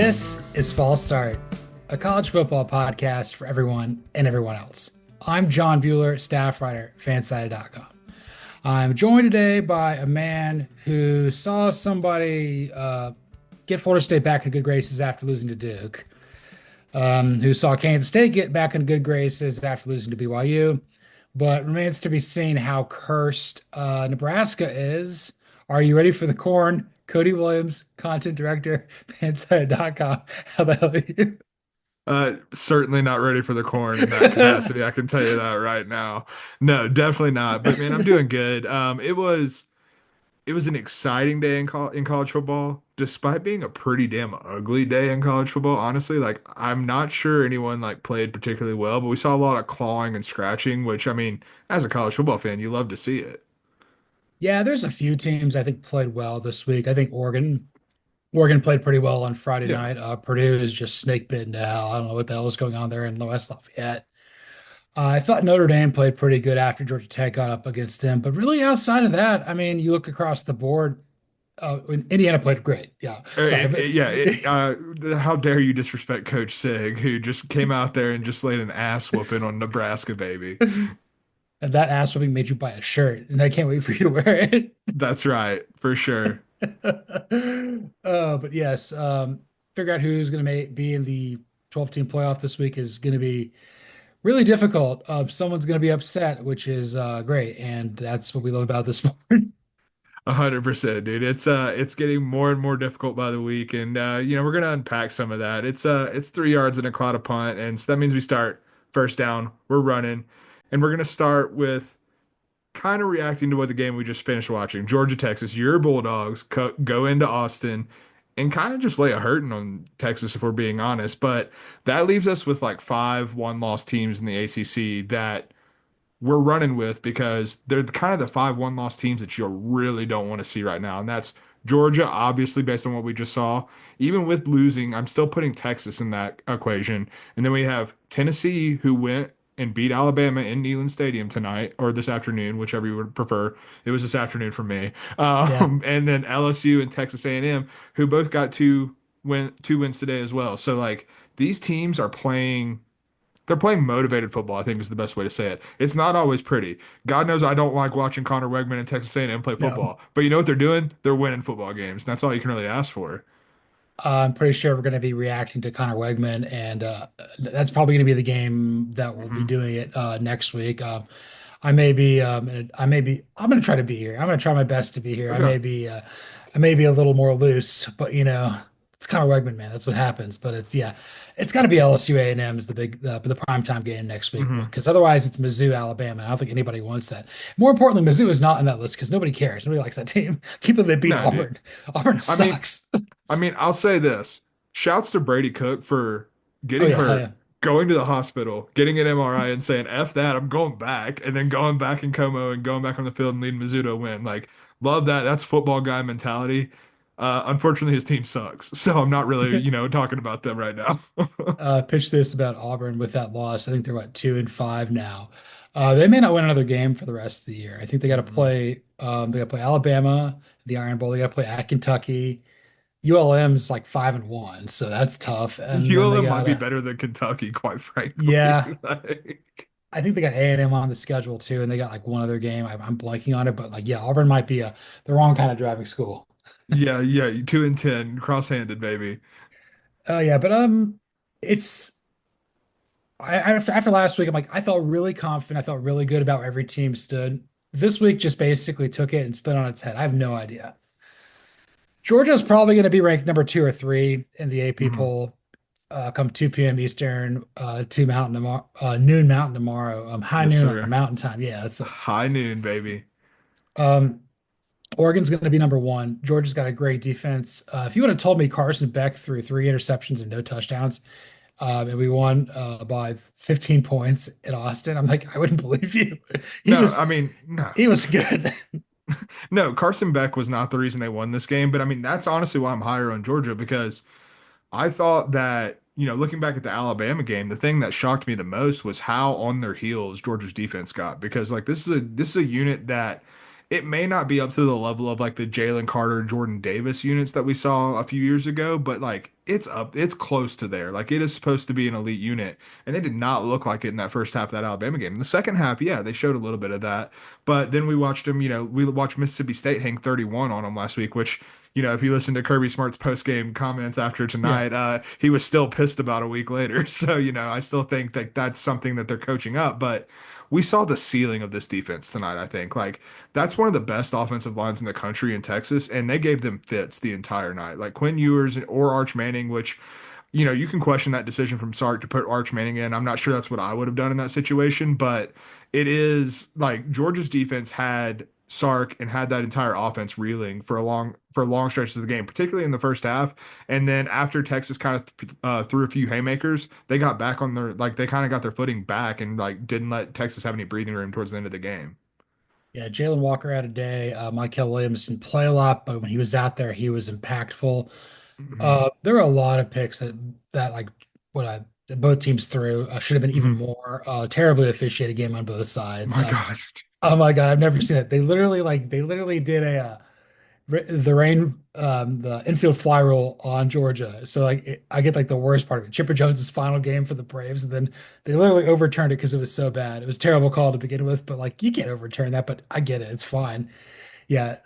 This is Fall Start, a college football podcast for everyone and everyone else. I'm John Buhler, staff writer, fansided.com. I'm joined today by a man who saw somebody get Florida State back in good graces after losing to Duke, who saw Kansas State get back in good graces after losing to BYU, but remains to be seen how cursed Nebraska is. Are you ready for the corn? Cody Williams, content director, fansided.com. How the hell are you? Certainly not ready for the corn in that capacity. I can tell you that right now. No, definitely not. But man, I'm doing good. It was an exciting day in college football, despite being a pretty damn ugly day in college football. Honestly, like I'm not sure anyone like played particularly well, but we saw a lot of clawing and scratching, which I mean, as a college football fan, you love to see it. Yeah, there's a few teams I think played well this week. I think Oregon played pretty well on Friday Yeah. night. Purdue is just snake bitten to hell. I don't know what the hell is going on there in West Lafayette. I thought Notre Dame played pretty good after Georgia Tech got up against them, but really outside of that, I mean, you look across the board. Indiana played great. Yeah, sorry, but How dare you disrespect Coach Sig, who just came out there and just laid an ass whooping on Nebraska, baby. and that ass whipping made you buy a shirt, and I can't wait for you to wear it. That's right, for sure. But yes, figure out who's going to be in the 12-team playoff this week is going to be really difficult. Someone's going to be upset, which is great, and that's what we love about this sport. 100%, dude. It's getting more and more difficult by the week, and we're gonna unpack some of that. It's 3 yards and a cloud of punt, and so that means we start first down. We're running, and we're gonna start with kind of reacting to what the game we just finished watching. Georgia, Texas. Your Bulldogs go into Austin and kind of just lay a hurting on Texas, if we're being honest. But that leaves us with like five one-loss teams in the ACC that we're running with because they're kind of the five one-loss teams that you really don't want to see right now. And that's Georgia, obviously, based on what we just saw. Even with losing, I'm still putting Texas in that equation. And then we have Tennessee, who went and beat Alabama in Neyland Stadium tonight or this afternoon, whichever you would prefer. It was this afternoon for me. Yeah. And then LSU and Texas A&M, who both got two wins today as well. So like these teams are playing. They're playing motivated football, I think is the best way to say it. It's not always pretty. God knows I don't like watching Connor Wegman and Texas A&M play No. football. But you know what they're doing? They're winning football games. And that's all you can really ask for. I'm pretty sure we're going to be reacting to Connor Wegman, and that's probably going to be the game that we'll be Hmm. doing it next week. I'm going to try to be here. I'm going to try my best to be here. Okay. I may be a little more loose, but it's Connor Wegman, man. That's what happens. But it's got to be LSU A&M is the primetime game next week Hmm. because otherwise it's Mizzou, Alabama. I don't think anybody wants that. More importantly, Mizzou is not in that list because nobody cares. Nobody likes that team. Keep it, they beat No, dude. Auburn. Auburn I mean, sucks. I'll say this. Shouts to Brady Cook for Oh getting yeah, hell hurt, yeah. going to the hospital, getting an MRI and saying, F that, I'm going back, and then going back in Como and going back on the field and leading Mizzou to a win. Like, love that. That's football guy mentality. Unfortunately, his team sucks. So I'm not really, talking about them right now. Pitched this about Auburn with that loss. I think they're what 2-5 now. They may not win another game for the rest of the year. I think they got to Mhm. play. They got to play Alabama, the Iron Bowl. They got to play at Kentucky. ULM's like 5-1, so that's tough. And then they ULM might got be better than Kentucky, quite yeah. frankly. Like, I think they got A&M on the schedule too, and they got like one other game. I'm blanking on it, but like yeah, Auburn might be the wrong kind of driving school. yeah, yeah, 2-10, cross-handed, baby. Oh yeah, but it's after last week, I'm like, I felt really confident. I felt really good about where every team stood. This week just basically took it and spit on its head. I have no idea. Georgia's probably going to be ranked number 2 or 3 in the AP Mhm. poll come 2 p.m. Eastern, 2 Mountain tomorrow, noon Mountain tomorrow, high Yes, noon on sir. Mountain time. Yeah, that's it. High noon, baby. Um, Oregon's going to be number 1. Georgia's got a great defense. If you would have told me Carson Beck threw 3 interceptions and no touchdowns, and we won by 15 points in Austin, I'm like, I wouldn't believe you. He No, was I mean, no. he was good. No, Carson Beck was not the reason they won this game, but I mean, that's honestly why I'm higher on Georgia because I thought that, looking back at the Alabama game, the thing that shocked me the most was how on their heels Georgia's defense got because like this is a unit that it may not be up to the level of like the Jalen Carter, Jordan Davis units that we saw a few years ago, but like it's close to there. Like it is supposed to be an elite unit, and they did not look like it in that first half of that Alabama game. In the second half, yeah, they showed a little bit of that, but then we watched them. We watched Mississippi State hang 31 on them last week, which. If you listen to Kirby Smart's post game comments after Yeah. tonight, he was still pissed about a week later. So, I still think that that's something that they're coaching up. But we saw the ceiling of this defense tonight, I think. Like, that's one of the best offensive lines in the country in Texas, and they gave them fits the entire night. Like Quinn Ewers or Arch Manning, which, you can question that decision from Sark to put Arch Manning in. I'm not sure that's what I would have done in that situation, but it is like Georgia's defense had Sark and had that entire offense reeling for long stretches of the game, particularly in the first half. And then after Texas kind of threw a few haymakers, they got back on their like they kind of got their footing back and like didn't let Texas have any breathing room towards the end of the game. Yeah, Jalen Walker had a day. Michael Williams didn't play a lot, but when he was out there, he was impactful. Mhm. There were a lot of picks that like what I that both teams threw should have been even Mhm. more. Terribly officiated game on both sides. My gosh. Oh my God, I've never seen it. They literally did the rain the infield fly rule on Georgia. So I get like the worst part of it. Chipper Jones's final game for the Braves, and then they literally overturned it because it was so bad. It was a terrible call to begin with, but like you can't overturn that. But I get it. It's fine. Yeah,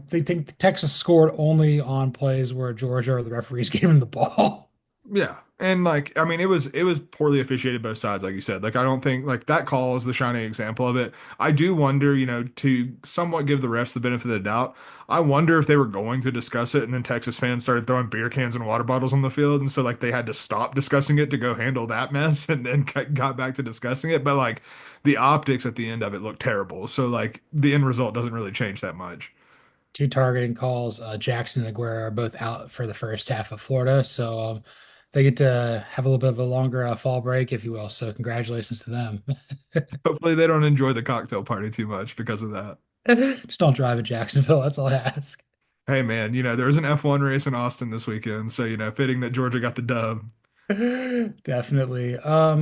they think Texas scored only on plays where Georgia or the referees gave him the ball. Yeah. And like, I mean, it was poorly officiated both sides, like you said. Like, I don't think like that call is the shining example of it. I do wonder, to somewhat give the refs the benefit of the doubt. I wonder if they were going to discuss it and then Texas fans started throwing beer cans and water bottles on the field. And so like they had to stop discussing it to go handle that mess and then got back to discussing it. But like the optics at the end of it looked terrible. So like the end result doesn't really change that much. Two targeting calls. Jackson and Aguero are both out for the first half of Florida, so they get to have a little bit of a longer fall break, if you will. So congratulations to them. Hopefully they don't enjoy the cocktail party too much because of that. Just don't drive in Jacksonville. That's all I ask. Hey man, there was an F1 race in Austin this weekend, so fitting that Georgia got the dub. Definitely. I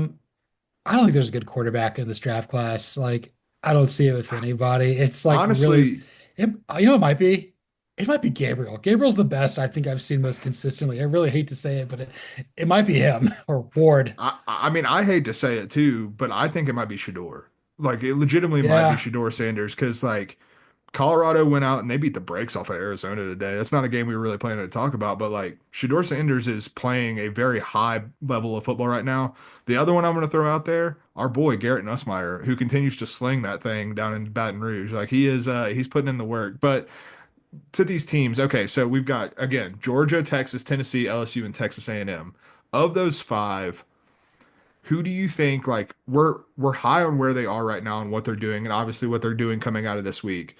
don't think there's a good quarterback in this draft class. Like, I don't see it with anybody. It's like really, Honestly, it might be. It might be Gabriel. Gabriel's the best I think I've seen most consistently. I really hate to say it, but it might be him or Ward. I mean, I hate to say it too, but I think it might be Shador. Like, it legitimately might be Yeah. Shador Sanders because like Colorado went out and they beat the brakes off of Arizona today. That's not a game we were really planning to talk about, but like Shador Sanders is playing a very high level of football right now. The other one I'm going to throw out there, our boy Garrett Nussmeier, who continues to sling that thing down in Baton Rouge. Like he's putting in the work. But to these teams, okay, so we've got again Georgia, Texas, Tennessee, LSU, and Texas A&M. Of those five, who do you think like we're high on where they are right now and what they're doing, and obviously what they're doing coming out of this week?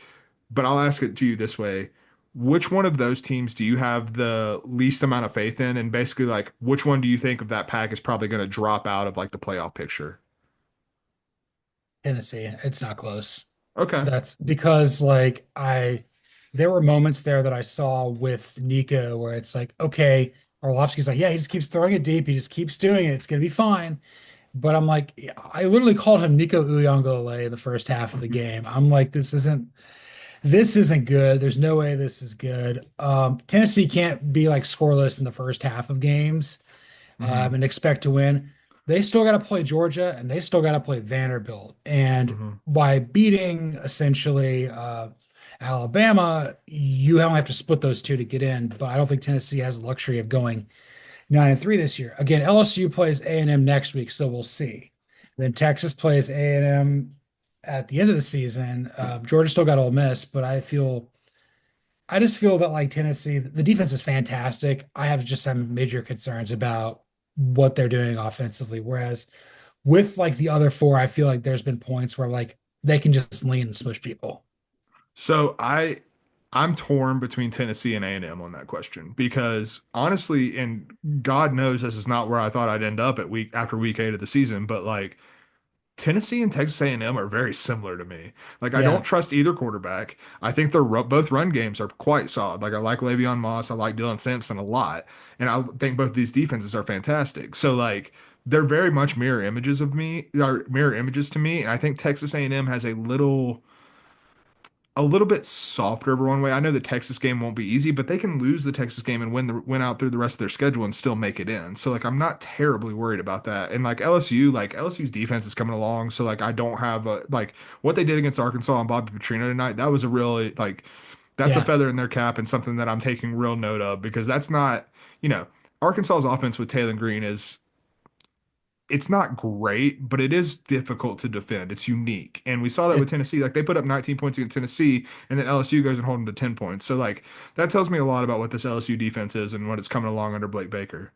But I'll ask it to you this way. Which one of those teams do you have the least amount of faith in? And basically, like, which one do you think of that pack is probably going to drop out of like the playoff picture? Tennessee. It's not close. Okay. That's because there were moments there that I saw with Nico where it's like, okay, Orlovsky's like, yeah, he just keeps throwing it deep. He just keeps doing it. It's gonna be fine. But I'm like, I literally called him Nico Uiagalelei in the first half of the Mhm. game. I'm like, this isn't good. There's no way this is good. Tennessee can't be like scoreless in the first half of games Mhm. and expect to win. They still got to play Georgia and they still got to play Vanderbilt. And Mhm. by beating essentially Alabama, you only have to split those two to get in. But I don't think Tennessee has the luxury of going 9-3 this year. Again, LSU plays A&M next week, so we'll see. Then Texas plays A&M at the end of the season. Georgia still got Ole Miss, but I just feel that like Tennessee, the defense is fantastic. I have just some major concerns about what they're doing offensively. Whereas with like the other four, I feel like there's been points where like they can just lean and smush people. So I'm torn between Tennessee and A&M on that question because honestly, and God knows this is not where I thought I'd end up at week 8 of the season, but like Tennessee and Texas A&M are very similar to me. Like I don't Yeah. trust either quarterback. I think both run games are quite solid. Like I like Le'Veon Moss, I like Dylan Sampson a lot, and I think both these defenses are fantastic. So like they're very much mirror images to me, and I think Texas A&M has a a little bit softer over one way. I know the Texas game won't be easy, but they can lose the Texas game and win out through the rest of their schedule and still make it in. So like I'm not terribly worried about that. And like LSU's defense is coming along, so like I don't have a like what they did against Arkansas and Bobby Petrino tonight. That was a really like that's a Yeah, feather in their cap and something that I'm taking real note of because that's not, you know, Arkansas's offense with Taylor Green is it's not great, but it is difficult to defend. It's unique. And we saw that with it Tennessee. Like they put up 19 points against Tennessee, and then LSU goes and hold them to 10 points. So like that tells me a lot about what this LSU defense is and what it's coming along under Blake Baker.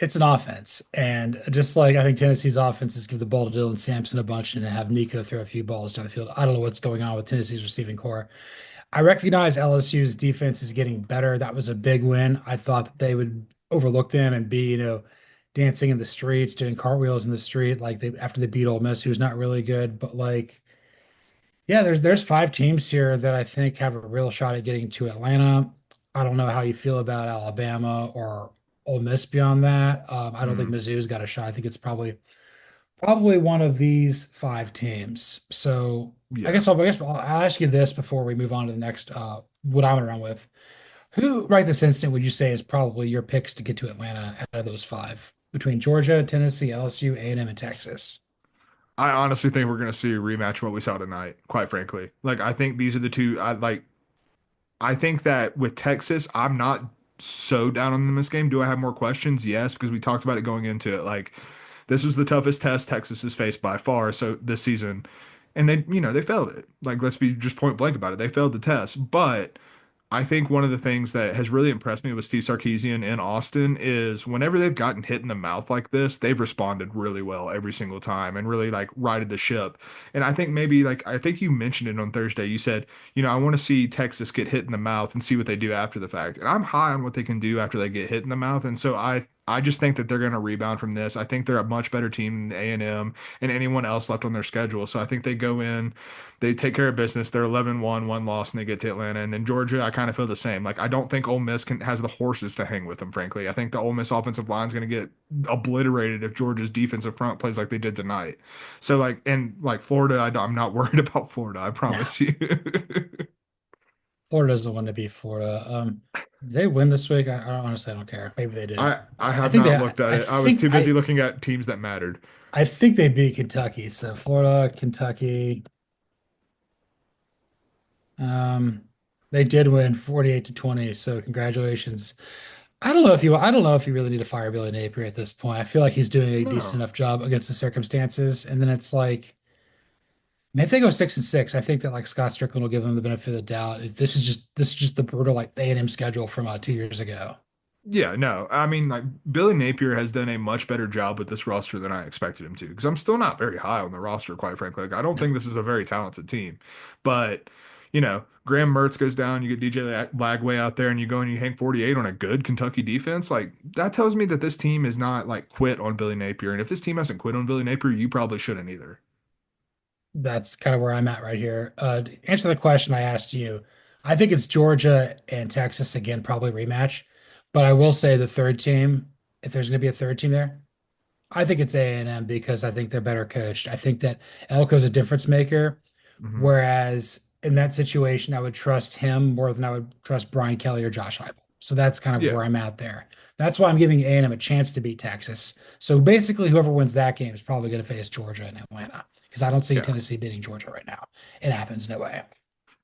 it's an offense, and just like I think Tennessee's offense is give the ball to Dylan Sampson a bunch and have Nico throw a few balls down the field. I don't know what's going on with Tennessee's receiving core. I recognize LSU's defense is getting better. That was a big win. I thought that they would overlook them and be, dancing in the streets, doing cartwheels in the street, like they after they beat Ole Miss, who's not really good. But like, yeah, there's five teams here that I think have a real shot at getting to Atlanta. I don't know how you feel about Alabama or Ole Miss beyond that. I don't think Mm, Mizzou's got a shot. I think it's probably one of these five teams. So yeah. I guess I'll ask you this before we move on to the next what I'm gonna run with. Who right this instant would you say is probably your picks to get to Atlanta out of those five between Georgia, Tennessee, LSU, A&M, and M, and Texas? I honestly think we're gonna see a rematch of what we saw tonight, quite frankly. Like I think these are the two I think that with Texas, I'm not so down on them this game. Do I have more questions? Yes, because we talked about it going into it. Like this was the toughest test Texas has faced by far so this season. And they failed it. Like let's be just point blank about it. They failed the test. But I think one of the things that has really impressed me with Steve Sarkisian in Austin is whenever they've gotten hit in the mouth like this, they've responded really well every single time and really like righted the ship. And I think maybe like I think you mentioned it on Thursday. You said, I want to see Texas get hit in the mouth and see what they do after the fact. And I'm high on what they can do after they get hit in the mouth. And so I just think that they're going to rebound from this. I think they're a much better team than A&M and anyone else left on their schedule. So I think they go in, they take care of business. They're 11-1, one loss, and they get to Atlanta. And then Georgia, I kind of feel the same. Like I don't think Ole Miss has the horses to hang with them, frankly. I think the Ole Miss offensive line is going to get obliterated if Georgia's defensive front plays like they did tonight. So like Florida, I'm not worried about Florida. I No, promise you. Florida doesn't want to be Florida. They win this week. Honestly, I don't care. Maybe they do. I I have think not they. looked at I it. I was think too busy looking at teams that mattered. I think they beat Kentucky. So Florida, Kentucky. Um, they did win 48-20. So congratulations. I don't know if you really need to fire Billy Napier at this point. I feel like he's doing a decent No. enough job against the circumstances. And then it's like, man, if they go 6-6, I think that like Scott Strickland will give them the benefit of the doubt. This is just the brutal like A&M schedule from 2 years ago. Yeah, no. I mean, like Billy Napier has done a much better job with this roster than I expected him to. Because I'm still not very high on the roster, quite frankly. Like I don't No, think this is a very talented team. But, Graham Mertz goes down, you get DJ Lagway out there, and you go and you hang 48 on a good Kentucky defense. Like that tells me that this team is not like quit on Billy Napier. And if this team hasn't quit on Billy Napier, you probably shouldn't either. that's kind of where I'm at right here. To answer the question I asked you, I think it's Georgia and Texas again, probably rematch. But I will say the third team, if there's going to be a third team there, I think it's A&M because I think they're better coached. I think that Elko's a difference maker, Hmm. whereas in that situation, I would trust him more than I would trust Brian Kelly or Josh Heupel. So that's kind of Yeah, where I'm at there. That's why I'm giving A&M a chance to beat Texas. So basically, whoever wins that game is probably going to face Georgia and Atlanta because I don't see yeah. Tennessee beating Georgia right now in Athens. No way.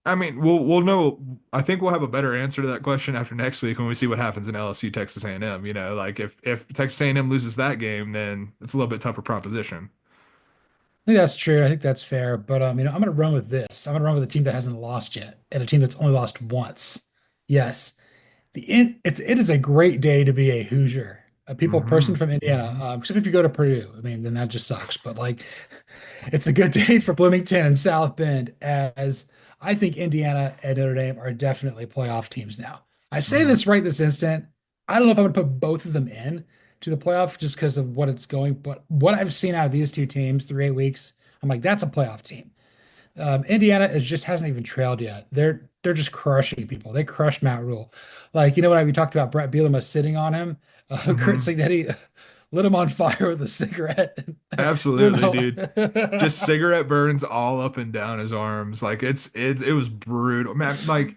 I mean, we'll know. I think we'll have a better answer to that question after next week when we see what happens in LSU Texas A&M. Like if Texas A&M loses that game, then it's a little bit tougher proposition. I think that's true. I think that's fair. But I'm going to run with this. I'm going to run with a team that hasn't lost yet and a team that's only lost once. Yes, it is a great day to be a Hoosier, a people person Hmm. from Indiana. Hmm. Except if you go to Purdue, I mean, then that just sucks. But like, it's a good day for Bloomington and South Bend, as I think Indiana and Notre Dame are definitely playoff teams now. I say Hmm. this right this instant. I don't know if I'm going to put both of them in to the playoff just because of what it's going, but what I've seen out of these two teams through 8 weeks, I'm like, that's a playoff team. Indiana is just hasn't even trailed yet. They're just crushing people. They crushed Matt Rule. Like, when we talked about Brett Bielema sitting on him, Kurt Hmm. Cignetti lit him on fire with a cigarette. Who Absolutely, knows? dude. Just cigarette burns all up and down his arms. Like it was brutal. Man, like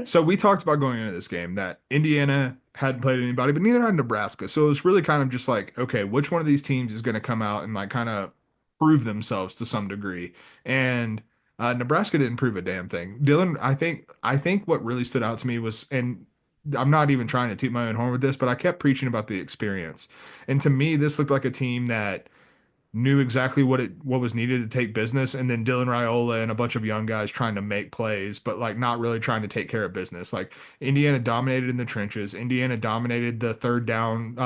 so we talked about going into this game that Indiana hadn't played anybody, but neither had Nebraska. So it was really kind of just like, okay, which one of these teams is going to come out and like kind of prove themselves to some degree? And Nebraska didn't prove a damn thing. Dylan, I think what really stood out to me was, and I'm not even trying to toot my own horn with this, but I kept preaching about the experience. And to me, this looked like a team that knew exactly what was needed to take business, and then Dylan Raiola and a bunch of young guys trying to make plays, but like not really trying to take care of business. Like Indiana dominated in the trenches. Indiana dominated the third down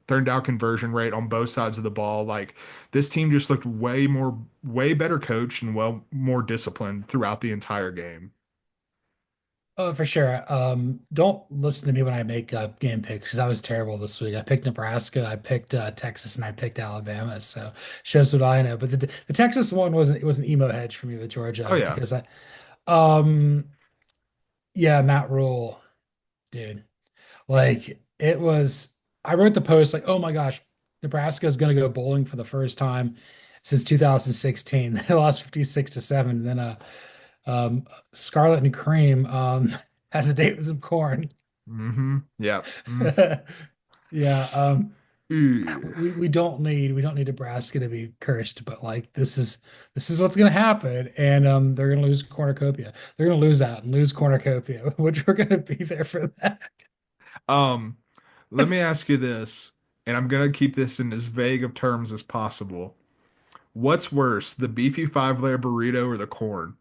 conversion rate on both sides of the ball. Like this team just looked way better coached and well more disciplined throughout the entire game. Oh, for sure. Don't listen to me when I make game picks because I was terrible this week. I picked Nebraska, I picked Texas, and I picked Alabama. So shows what I know. But the Texas one wasn't it was an emo hedge for me with Oh Georgia yeah. because I um yeah, Matt Rule, dude. Like it was I wrote the post like, oh my gosh, Nebraska is gonna go bowling for the first time since 2016. They lost 56-7. And then um Scarlet and Cream has a date with some corn. Mm-hmm. Yeah. Mm. Yeah, Ew. we don't need Nebraska to be cursed, but like this is what's gonna happen, and they're gonna lose cornucopia. They're gonna lose out and lose cornucopia, which we're gonna be there for that. Um, Let me ask you this, and I'm gonna keep this in as vague of terms as possible. What's worse, the beefy five-layer burrito or the corn?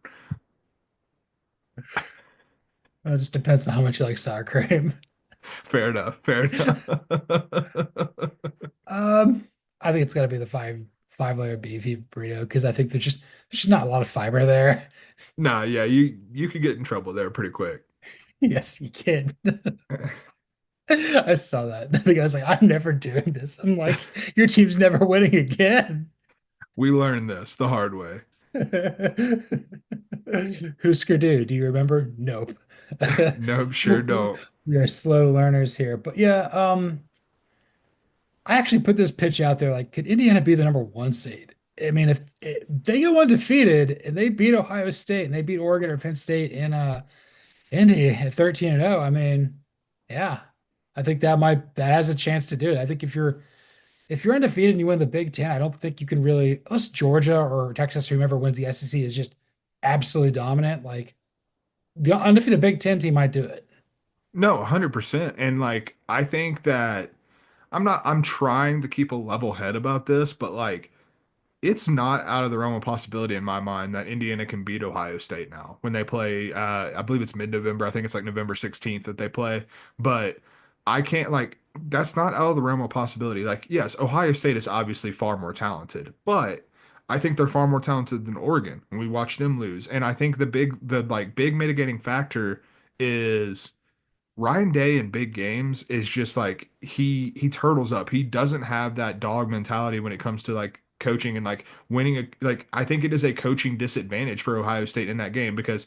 It just depends on how much you like sour cream. Fair enough. Fair enough. Um, I think it's gotta be the five layer beefy burrito because I think there's just not a lot of fiber there. Nah, yeah, you could get in trouble there pretty quick. Yes, you can. I saw that. The guy's like, I'm never doing this. I'm like, your team's never winning again. We learned this the hard way. Husker Du, do you remember? Nope. Nope, sure don't. We are slow learners here. But yeah, I actually put this pitch out there like, could Indiana be the number one seed? I mean, if they go undefeated and they beat Ohio State and they beat Oregon or Penn State in Indy at 13-0, I mean, yeah, I think that has a chance to do it. I think if you're undefeated and you win the Big Ten, I don't think you can really, unless Georgia or Texas, whomever wins the SEC, is just absolutely dominant. Like the undefeated Big Ten team might do it. No, 100%. And like I think that I'm trying to keep a level head about this, but like it's not out of the realm of possibility in my mind that Indiana can beat Ohio State now when they play. I believe it's mid-November. I think it's like November 16th that they play. But I can't like that's not out of the realm of possibility. Like, yes, Ohio State is obviously far more talented, but I think they're far more talented than Oregon, and we watched them lose. And I think the big mitigating factor is Ryan Day in big games is just like he turtles up. He doesn't have that dog mentality when it comes to like coaching and like winning like I think it is a coaching disadvantage for Ohio State in that game because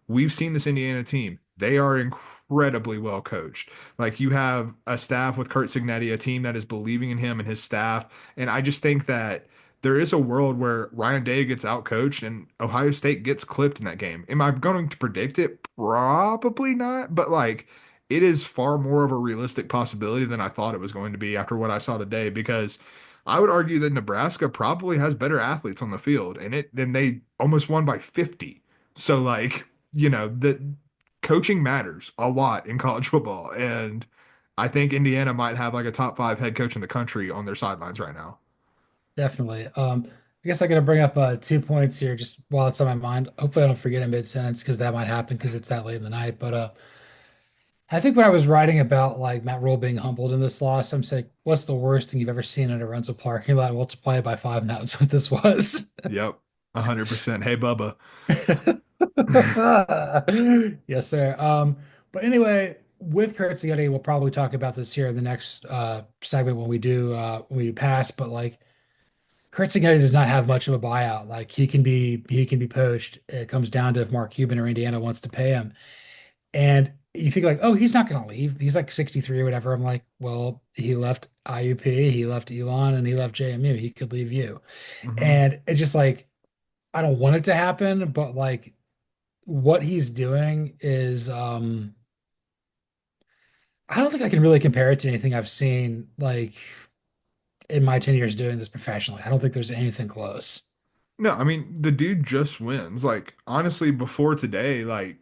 we've seen this Indiana team. They are incredibly well coached. Like you have a staff with Kurt Cignetti, a team that is believing in him and his staff. And I just think that there is a world where Ryan Day gets outcoached and Ohio State gets clipped in that game. Am I going to predict it? Probably not. But like it is far more of a realistic possibility than I thought it was going to be after what I saw today because I would argue that Nebraska probably has better athletes on the field and it then they almost won by 50. So like that coaching matters a lot in college football. And I think Indiana might have like a top five head coach in the country on their sidelines right now. Definitely. I guess I got to bring up 2 points here just while it's on my mind. Hopefully, I don't forget in mid-sentence because that might happen because it's that late in the night. But I think when I was writing about like Matt Rule being humbled in this loss, I'm saying, what's the worst thing you've ever seen in a rental parking lot? Multiply it by five, and that's what this was. Yep. 100%. Hey, Bubba. Yes, sir. But anyway, with Kurt Cignetti, we'll probably talk about this here in the next segment when we do pass. But like Kurt Cignetti does not have much of a buyout. Like he can be poached. It comes down to if Mark Cuban or Indiana wants to pay him. And you think like, oh, he's not going to leave. He's like 63 or whatever. I'm like, well, he left IUP, he left Elon, and he left JMU. He could leave you. Hmm. And it's just like, I don't want it to happen, but like what he's doing is, I don't think I can really compare it to anything I've seen like in my 10 years doing this professionally. I don't think there's anything close. No, I mean the dude just wins. Like honestly, before today, like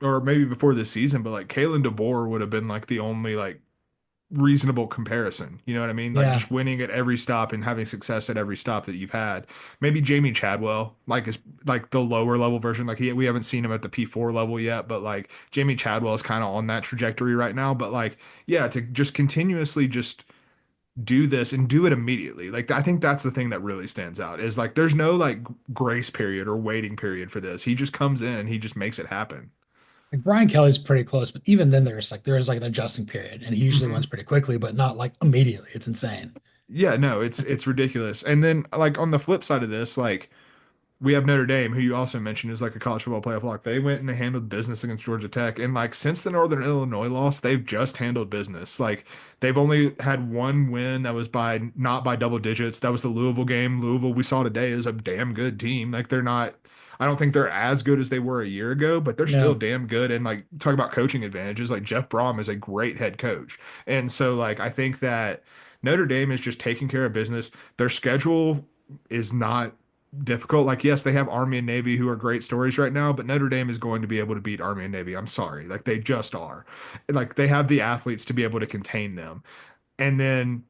or maybe before this season, but like Kalen DeBoer would have been like the only like reasonable comparison. You know what I mean? Like Yeah. just winning at every stop and having success at every stop that you've had. Maybe Jamie Chadwell, like is like the lower level version. Like we haven't seen him at the P4 level yet, but like Jamie Chadwell is kind of on that trajectory right now. But like, yeah, to just continuously just do this and do it immediately. Like I think that's the thing that really stands out is like there's no like grace period or waiting period for this. He just comes in and he just makes it happen. Like Brian Kelly's pretty close, but even then there is like an adjusting period and he usually Mhm. wins pretty quickly, but not like immediately. It's insane. Yeah, no, it's ridiculous. And then like on the flip side of this, like we have Notre Dame, who you also mentioned is like a college football playoff lock. They went and they handled business against Georgia Tech. And like since the Northern Illinois loss, they've just handled business. Like they've only had one win that was by not by double digits. That was the Louisville game. Louisville, we saw today, is a damn good team. Like they're not, I don't think they're as good as they were a year ago, but they're still No. damn good. And like talk about coaching advantages, like Jeff Brom is a great head coach. And so like I think that Notre Dame is just taking care of business. Their schedule is not difficult. Like, yes, they have Army and Navy who are great stories right now, but Notre Dame is going to be able to beat Army and Navy. I'm sorry. Like, they just are. Like, they have the athletes to be able to contain them. And then,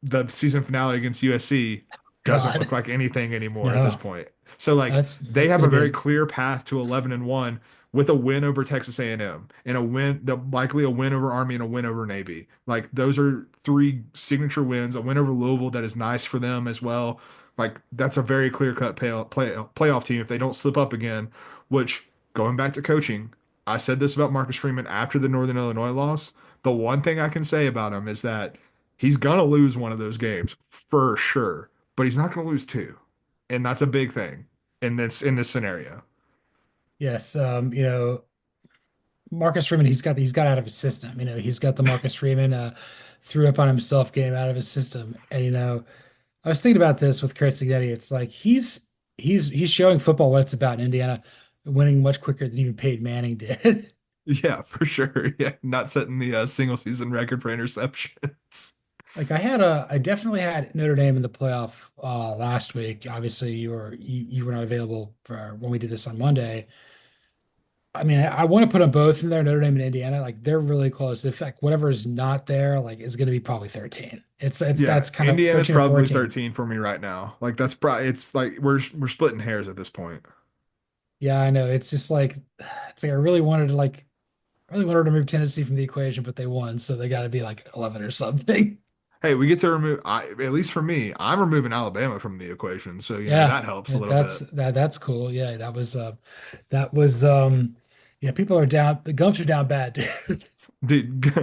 the season finale against USC doesn't look God. like anything anymore at this No. point. So like they That's have gonna a be very clear path to 11-1 with a win over Texas A&M and a win, likely a win over Army and a win over Navy. Like those are three signature wins. A win over Louisville that is nice for them as well. Like that's a very clear-cut playoff team if they don't slip up again. Which going back to coaching, I said this about Marcus Freeman after the Northern Illinois loss. The one thing I can say about him is that he's gonna lose one of those games for sure, but he's not gonna lose two, and that's a big thing in this scenario. yes. Marcus Freeman, he's got out of his system. He's got the Marcus Freeman threw up on himself game out of his system. And I was thinking about this with Kurt Signetti. It's like he's showing football what it's about in Indiana, winning much quicker than even Peyton Manning did. Yeah, for sure. Yeah, not setting the single season record for interceptions. Like I definitely had Notre Dame in the playoff last week. Obviously, you were not available for when we did this on Monday. I mean, I want to put them both in there, Notre Dame and Indiana. Like they're really close. In fact, whatever is not there, like is going to be probably 13. It's Yeah, that's kind of Indiana's 13 or probably 14. 13 for me right now. Like that's probably it's like we're splitting hairs at this point. Yeah, I know. It's just like it's like I really wanted to remove Tennessee from the equation, but they won, so they got to be like 11 or something. Hey, we get to remove at least for me, I'm removing Alabama from the equation, so Yeah, that helps a little that's bit. that's cool. Yeah, that was yeah, people are down. The Gumps are down bad, dude. Dude,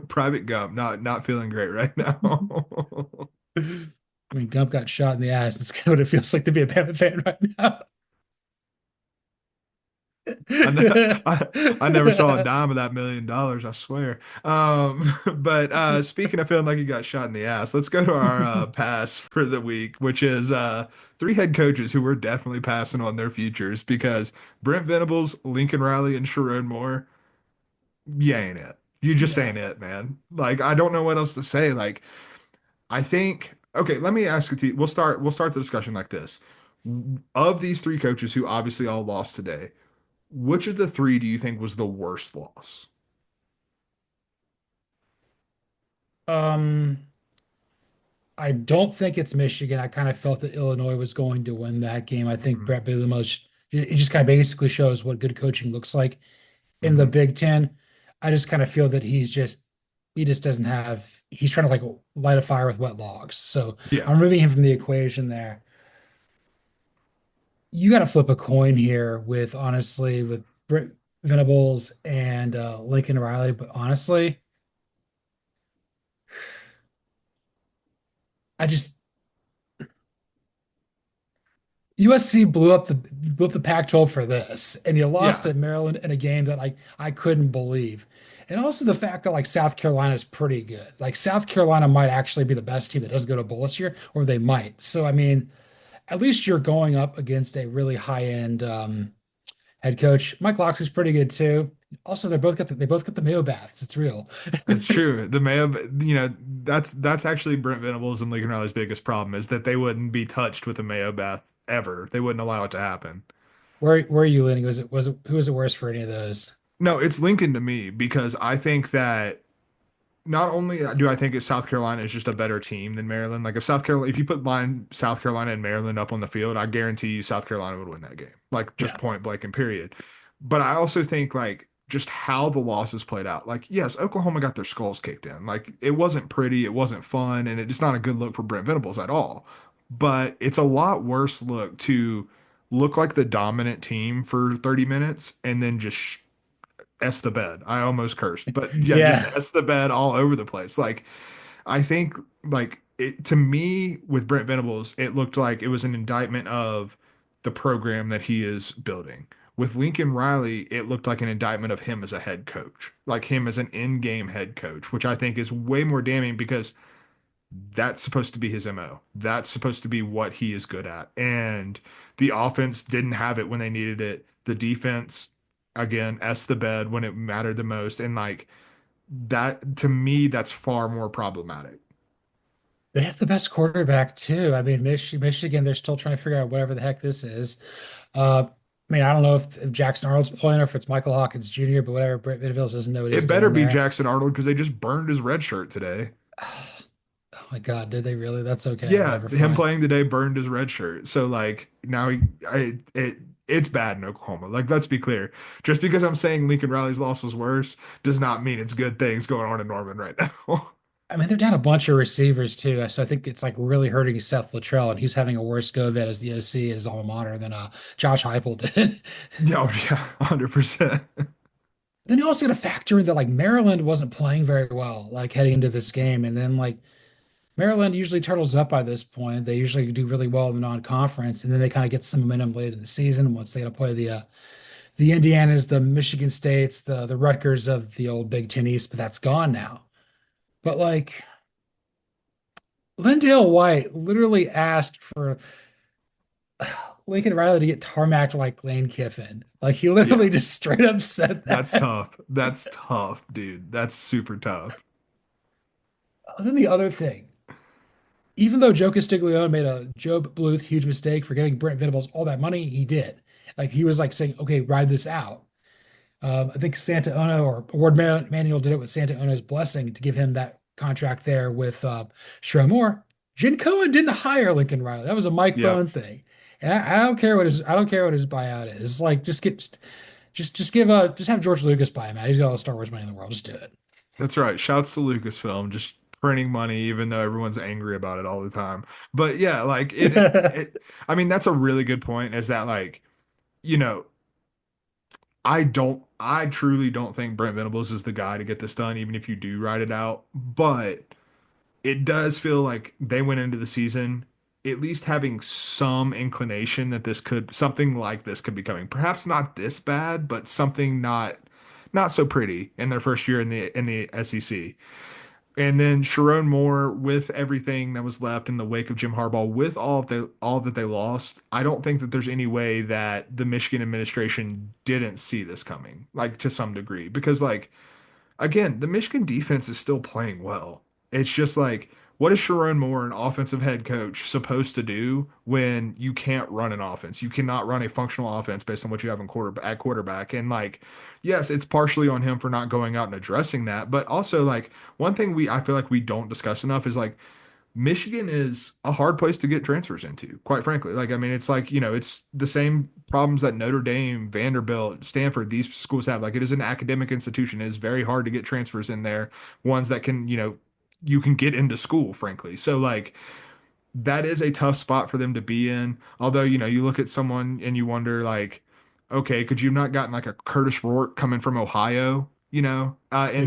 Private Gump, not feeling great right now. I mean, Gump got shot in the ass. That's kind of what it feels like to be a Bama fan right now. I, ne- I never saw a dime of that $1 million, I swear. But speaking of feeling like he got shot in the ass, let's go to our pass for the week, which is three head coaches who we're definitely passing on their futures because Brent Venables, Lincoln Riley, and Sharon Moore, you ain't it. You just No. ain't it, man. Like I don't know what else to say. Like I think okay, let me ask it to you. We'll start the discussion like this. Of these three coaches who obviously all lost today, which of the three do you think was the worst loss? Um, I don't think it's Michigan. I kind of felt that Illinois was going to win that game. I think Hmm. Brett Bielema, it just kind of basically shows what good coaching looks like in the Hmm. Big Ten. I just kind of feel that he just doesn't have, he's trying to like light a fire with wet logs. So Yeah. I'm removing him from the equation there. You got to flip a coin here with honestly with Brent Venables and Lincoln Riley, but honestly, I just USC blew up the Pac-12 for this, and you lost Yeah, to Maryland in a game that I couldn't believe. And also the fact that like South Carolina is pretty good. Like South Carolina might actually be the best team that doesn't go to bowl this year, or they might. So I mean, at least you're going up against a really high-end head coach. Mike Loxley's pretty good too. Also, they both got the Mayo baths. It's real. it's true. The Mayo, that's actually Brent Venables and Lincoln Riley's biggest problem is that they wouldn't be touched with a Mayo bath ever. They wouldn't allow it to happen. Where are you leaning? Was it who was it worse for any of those? No, it's Lincoln to me because I think that not only do I think South Carolina is just a better team than Maryland. Like if you put South Carolina and Maryland up on the field, I guarantee you South Carolina would win that game. Like just Yeah. point blank and period. But I also think like just how the losses played out. Like yes, Oklahoma got their skulls kicked in. Like it wasn't pretty, it wasn't fun, and it's not a good look for Brent Venables at all. But it's a lot worse look to look like the dominant team for 30 minutes and then just S the bed. I almost cursed, but yeah, just Yeah. S the bed all over the place. Like I think like it to me with Brent Venables, it looked like it was an indictment of the program that he is building. With Lincoln Riley, it looked like an indictment of him as a head coach, like him as an in-game head coach, which I think is way more damning because that's supposed to be his MO. That's supposed to be what he is good at. And the offense didn't have it when they needed it. The defense, again, S the bed when it mattered the most. And like that, to me, that's far more problematic. They have the best quarterback too. I mean, Michigan, they're still trying to figure out whatever the heck this is. I mean, I don't know if Jackson Arnold's playing or if it's Michael Hawkins Jr., but whatever, Brent Venables doesn't know what It he's better doing be there. Jackson Arnold because they just burned his red shirt today. Oh my God, did they really? That's okay. Yeah, Whatever, him fine. playing today burned his red shirt. So like now it's bad in Oklahoma. Like let's be clear. Just because I'm saying Lincoln Riley's loss was worse does not mean it's good things going on in Norman right now. I mean, they're down a bunch of receivers too, so I think it's like really hurting Seth Luttrell, and he's having a worse go of it as the OC at his alma mater than Josh Heupel did. Yeah, oh, yeah, 100%. Then you also got to factor in that like Maryland wasn't playing very well like heading into this game, and then like Maryland usually turtles up by this point. They usually do really well in the non-conference, and then they kind of get some momentum late in the season once they got to play the Indianas, the Michigan States, the Rutgers of the old Big Ten East, but that's gone now. But like Lindale White literally asked for Lincoln Riley to get tarmacked like Lane Kiffin. Like he Yeah, literally just straight up said that's that. tough. That's tough, dude. That's super tough. And then the other thing, even though Joe Castiglione made a Job Bluth huge mistake for giving Brent Venables all that money, he did. Like he was like saying, okay, ride this out. I think Santa Ono or Manuel did it with Santa Ono's blessing to give him that contract there with Sherrod Moore. Jen Cohen didn't hire Lincoln Riley. That was a Mike Yep. Bohn thing. And I don't care what his buyout is. Like just have George Lucas buy him out. He's got all the Star Wars money in the world. Just do That's right. Shouts to Lucasfilm, just printing money, even though everyone's angry about it all the time. But yeah, like it. I mean, that's a really good point, is that like, you know, I truly don't think Brent Venables is the guy to get this done, even if you do write it out. But it does feel like they went into the season at least having some inclination that something like this could be coming. Perhaps not this bad, but something not so pretty in their first year in the SEC. And then Sharon Moore, with everything that was left in the wake of Jim Harbaugh, with all that they lost, I don't think that there's any way that the Michigan administration didn't see this coming, like to some degree, because like again, the Michigan defense is still playing well. It's just like, what is Sharon Moore, an offensive head coach, supposed to do when you can't run an offense? You cannot run a functional offense based on what you have at quarterback. And like, yes, it's partially on him for not going out and addressing that, but also like one thing I feel like we don't discuss enough is like Michigan is a hard place to get transfers into, quite frankly. Like, I mean, it's like, it's the same problems that Notre Dame, Vanderbilt, Stanford, these schools have. Like, it is an academic institution. It is very hard to get transfers in there, ones that can, you can get into school, frankly. So, like, that is a tough spot for them to be in. Although, you look at someone and you wonder, like, okay, could you not gotten like a Curtis Rourke coming from Ohio, in Good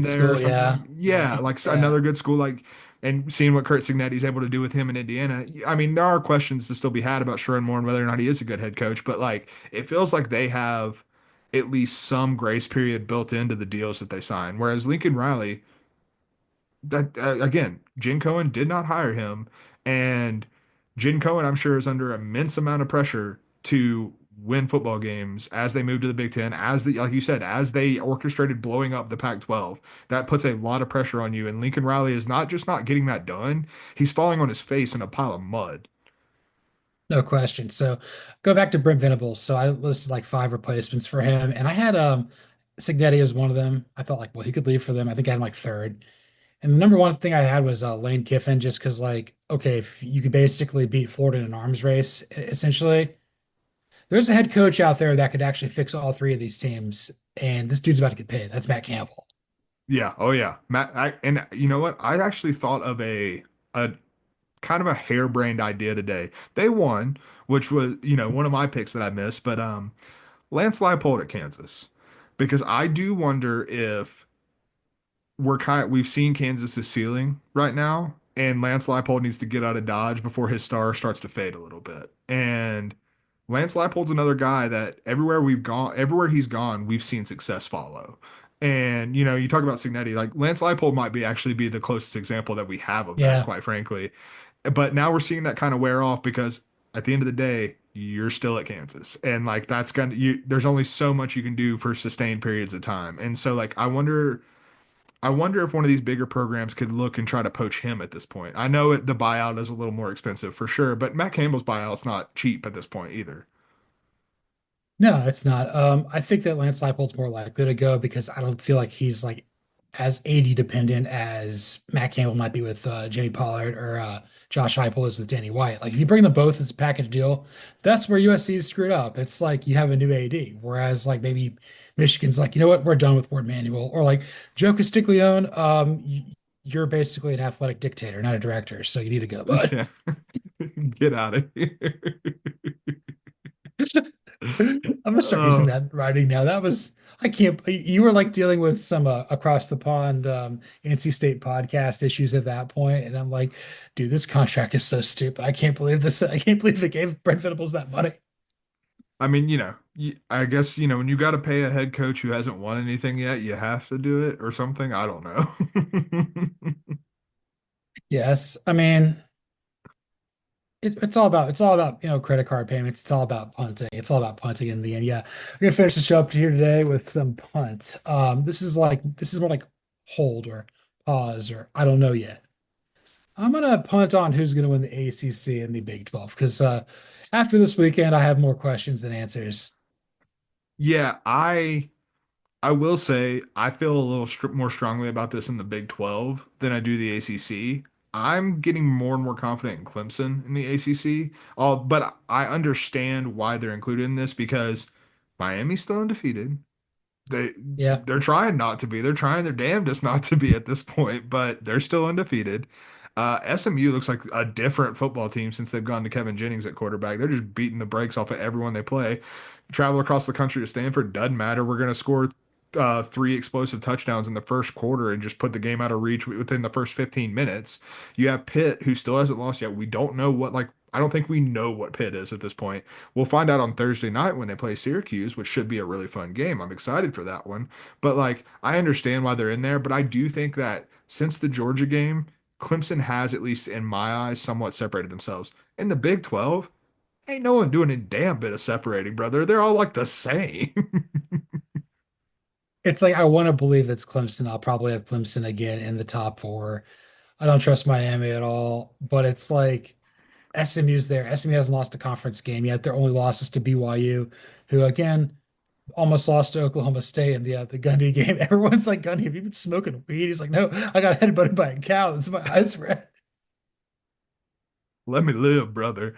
there or school, something like, yeah. yeah, like Yeah. another good school. Like, and seeing what Kurt Cignetti's able to do with him in Indiana. I mean, there are questions to still be had about Sherrod Moore and whether or not he is a good head coach, but like it feels like they have at least some grace period built into the deals that they sign. Whereas Lincoln Riley, that again, Jen Cohen did not hire him, and Jen Cohen, I'm sure, is under immense amount of pressure to win football games as they move to the Big Ten, as the like you said, as they orchestrated blowing up the Pac-12. That puts a lot of pressure on you, and Lincoln Riley is not just not getting that done; he's falling on his face in a pile of mud. No question. So go back to Brent Venables. So I listed like five replacements for him, and I had Cignetti as one of them. I felt like, well, he could leave for them. I think I had him like third. And the number one thing I had was Lane Kiffin, just because like, okay, if you could basically beat Florida in an arms race, essentially, there's a head coach out there that could actually fix all three of these teams, and this dude's about to get paid. That's Matt Campbell. Yeah, oh yeah, Matt. And you know what? I actually thought of a kind of a harebrained idea today. They won, which was, one of my picks that I missed, but Lance Leipold at Kansas. Because I do wonder if we've seen Kansas's ceiling right now, and Lance Leipold needs to get out of Dodge before his star starts to fade a little bit. And Lance Leipold's another guy that everywhere he's gone, we've seen success follow. And you talk about Signetti, like Lance Leipold might actually be the closest example that we have of that, Yeah. quite frankly. But now we're seeing that kind of wear off because at the end of the day, you're still at Kansas. And like there's only so much you can do for sustained periods of time. And so like I wonder if one of these bigger programs could look and try to poach him at this point. I know the buyout is a little more expensive for sure, but Matt Campbell's buyout's not cheap at this point either. No, it's not. I think that Lance Leipold's more likely to go because I don't feel like he's like as AD dependent as Matt Campbell might be with Jimmy Pollard or Josh Heupel is with Danny White. Like if you bring them both as a package deal, that's where USC is screwed up. It's like you have a new AD, whereas like maybe Michigan's like, you know what, we're done with Ward Manuel, or like Joe Castiglione, you're basically an athletic dictator, not a director, so you need to go, bud. Yeah. Get out of here. I'm gonna start using Oh, that writing now. That was I can't. You were like dealing with some across the pond NC State podcast issues at that point, and I'm like, dude, this contract is so stupid. I can't believe this. I can't believe they gave Brent Venables that money. I mean, I guess, when you got to pay a head coach who hasn't won anything yet, you have to do it or something. I don't know. Yes, I mean it's all about credit card payments. It's all about punting. It's all about punting in the end. Yeah, we're gonna finish the show up here today with some punts. This is more like hold or pause or I don't know yet. I'm gonna punt on who's gonna win the ACC and the Big 12 because after this weekend, I have more questions than answers. Yeah, I will say I feel a little more strongly about this in the Big 12 than I do the ACC. I'm getting more and more confident in Clemson in the ACC. But I understand why they're included in this because Miami's still undefeated. They Yeah, they're trying not to be. They're trying their damnedest not to be at this point, but they're still undefeated. SMU looks like a different football team since they've gone to Kevin Jennings at quarterback. They're just beating the brakes off of everyone they play. Travel across the country to Stanford doesn't matter. We're going to score three explosive touchdowns in the first quarter and just put the game out of reach within the first 15 minutes. You have Pitt, who still hasn't lost yet. We don't know I don't think we know what Pitt is at this point. We'll find out on Thursday night when they play Syracuse, which should be a really fun game. I'm excited for that one. But like, I understand why they're in there, but I do think that since the Georgia game, Clemson has, at least in my eyes, somewhat separated themselves. In the Big 12, ain't no one doing a damn bit of separating, brother. They're all like the same. it's like I want to believe it's Clemson. I'll probably have Clemson again in the top four. I don't trust Miami at all, but it's like SMU's there. SMU hasn't lost a conference game yet. Their only loss is to BYU, who again almost lost to Oklahoma State in the Gundy game. Everyone's like, Gundy, have you been smoking weed? He's like, no, I got headbutted by a cow. That's my eyes red. Let me live, brother.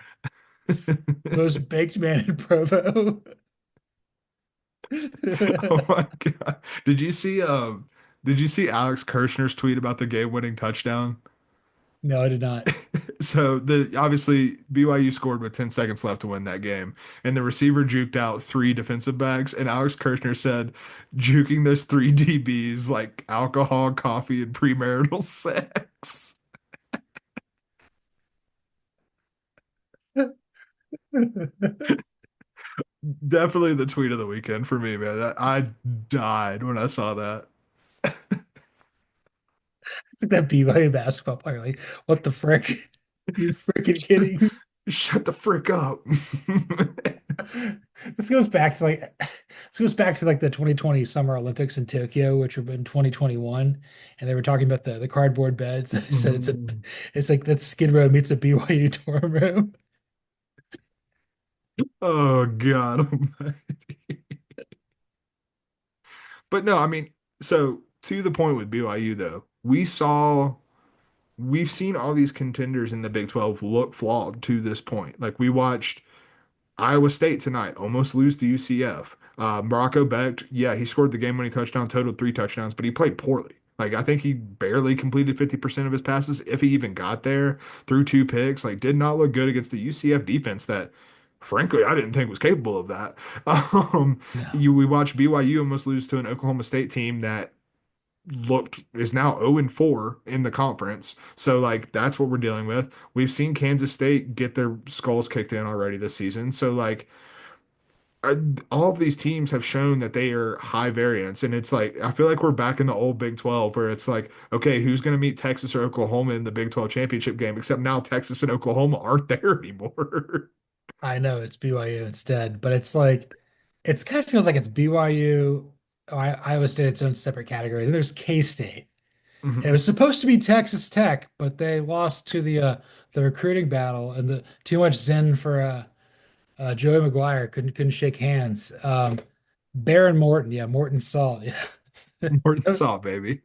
Most baked man in Provo. Oh my God. Did you see Alex Kirshner's tweet about the game-winning touchdown? No, I did not. So the obviously BYU scored with 10 seconds left to win that game, and the receiver juked out three defensive backs, and Alex Kirshner said, "Juking those three DBs like alcohol, coffee, and premarital sex." Definitely the tweet of the weekend for me, man. I died when I saw that. It's like that BYU basketball player. Like, what the frick? You freaking kidding me? Shut the frick up. This goes back to like this goes back to like the 2020 Summer Olympics in Tokyo, which were in 2021, and they were talking about the cardboard beds. They said it's like that Skid Row meets a BYU dorm room. Oh God almighty. But no, I mean, so to the point with BYU though, we've seen all these contenders in the Big 12 look flawed to this point. Like we watched Iowa State tonight almost lose to UCF. Morocco Becht, yeah, he scored the game-winning touchdown, totaled 3 touchdowns, but he played poorly. Like I think he barely completed 50% of his passes, if he even got there, threw 2 picks. Like did not look good against the UCF defense that, frankly, I didn't think was capable of that. Um, No. we watched BYU almost lose to an Oklahoma State team that looked is now 0-4 in the conference. So like that's what we're dealing with. We've seen Kansas State get their skulls kicked in already this season. So like I, all of these teams have shown that they are high variance, and it's like I feel like we're back in the old Big 12 where it's like, okay, who's going to meet Texas or Oklahoma in the Big 12 championship game? Except now Texas and Oklahoma aren't there anymore. I know it's BYU instead, but it's like it's kind of feels like it's BYU, Iowa State its own separate category. Then there's K-State. And it Mhm. was supposed to be Texas Tech, but they lost to the recruiting battle and the too much zen for Joey McGuire couldn't shake hands. Baron Morton, yeah, Morton Salt, yeah. North And Saw, baby.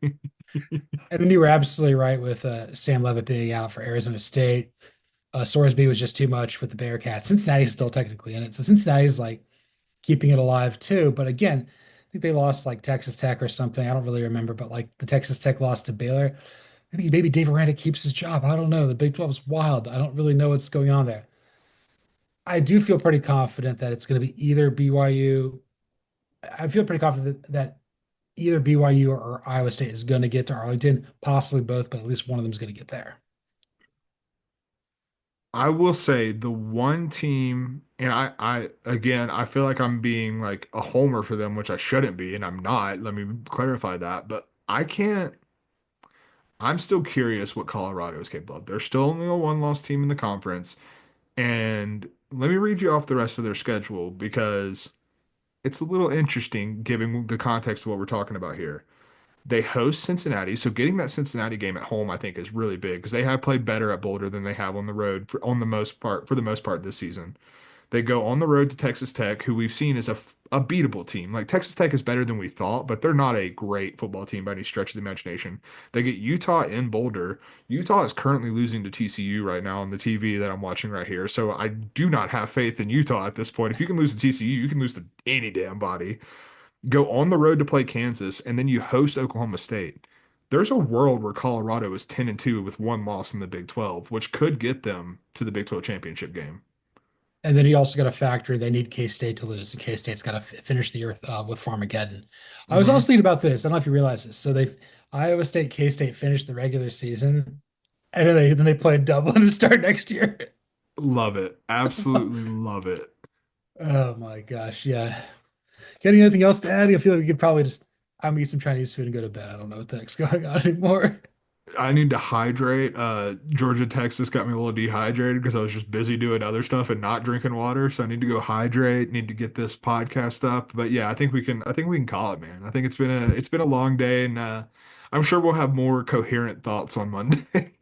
then you were absolutely right with Sam Levitt being out for Arizona State. Sorsby was just too much with the Bearcats. Cincinnati's still technically in it, so Cincinnati's like keeping it alive too. But again, I think they lost like Texas Tech or something. I don't really remember, but like the Texas Tech lost to Baylor. Maybe Dave Aranda keeps his job. I don't know. The Big 12 is wild. I don't really know what's going on there. I do feel pretty confident that it's going to be either BYU. I feel pretty confident that either BYU or Iowa State is going to get to Arlington, possibly both, but at least one of them is going to get there. I will say the one team, and again, I feel like I'm being like a homer for them, which I shouldn't be, and I'm not. Let me clarify that. But I can't, I'm still curious what Colorado is capable of. They're still only a one-loss team in the conference. And let me read you off the rest of their schedule because it's a little interesting given the context of what we're talking about here. They host Cincinnati, so getting that Cincinnati game at home, I think, is really big because they have played better at Boulder than they have on the road for the most part this season. They go on the road to Texas Tech, who we've seen is a beatable team. Like Texas Tech is better than we thought, but they're not a great football team by any stretch of the imagination. They get Utah in Boulder. Utah is currently losing to TCU right now on the TV that I'm watching right here. So I do not have faith in Utah at this point. If you can lose to TCU, you can lose to any damn body. Go on the road to play Kansas, and then you host Oklahoma State. There's a world where Colorado is 10-2 with one loss in the Big 12, which could get them to the Big 12 championship game. And then you also got to factor they need K-State to lose, and K-State's got to finish the year with Farmageddon. I was also Hmm. thinking about this. I don't know if you realize this. So they Iowa State, K-State finished the regular season, and then they play Dublin to start next year. Love it. Absolutely love it. Oh my gosh, yeah. Got anything else to add? I feel like we could probably just I'm eat some Chinese food and go to bed. I don't know what the heck's going on anymore. I need to hydrate. Georgia, Texas got me a little dehydrated because I was just busy doing other stuff and not drinking water. So I need to go hydrate, need to get this podcast up. But yeah, I think we can call it, man. I think it's been a long day and I'm sure we'll have more coherent thoughts on Monday.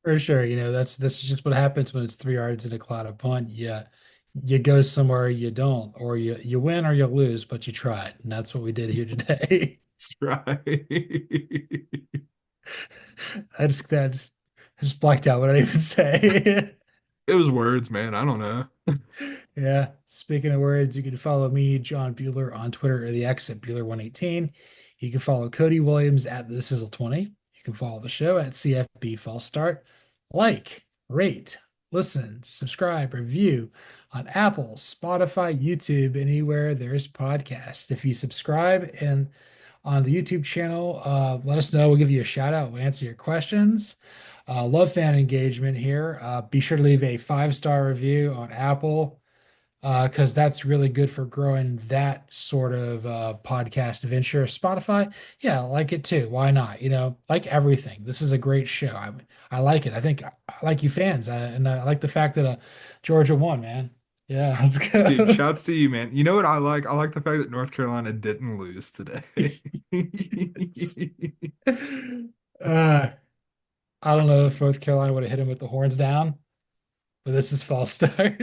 For sure, that's just what happens when it's 3 yards and a cloud of punt. Yeah, you go somewhere you don't, or you win or you lose, but you tried, and that's what we did here today. That's right. I just blacked out what I even say. It was words, man. I don't know. Yeah. Speaking of words, you can follow me, John Buhler, on Twitter or the X at Buhler118. You can follow Cody Williams at the Sizzle20. You can follow the show at CFB False Start. Like, rate, listen, subscribe, review on Apple, Spotify, YouTube, anywhere there's podcasts. If you subscribe and on the YouTube channel, let us know. We'll give you a shout out. We'll answer your questions. Love fan engagement here. Be sure to leave a 5-star review on Apple because that's really good for growing that sort of podcast venture. Spotify, yeah, I like it too. Why not? Like everything. This is a great show. I like it. I think I like you fans, and I like the fact that Georgia won, man. Yeah, let's Dude, go. shouts to you, man. You know what I like? I like the fact that North Carolina didn't lose today. uh, I don't know if North Carolina would have hit him with the horns down, but this is false start.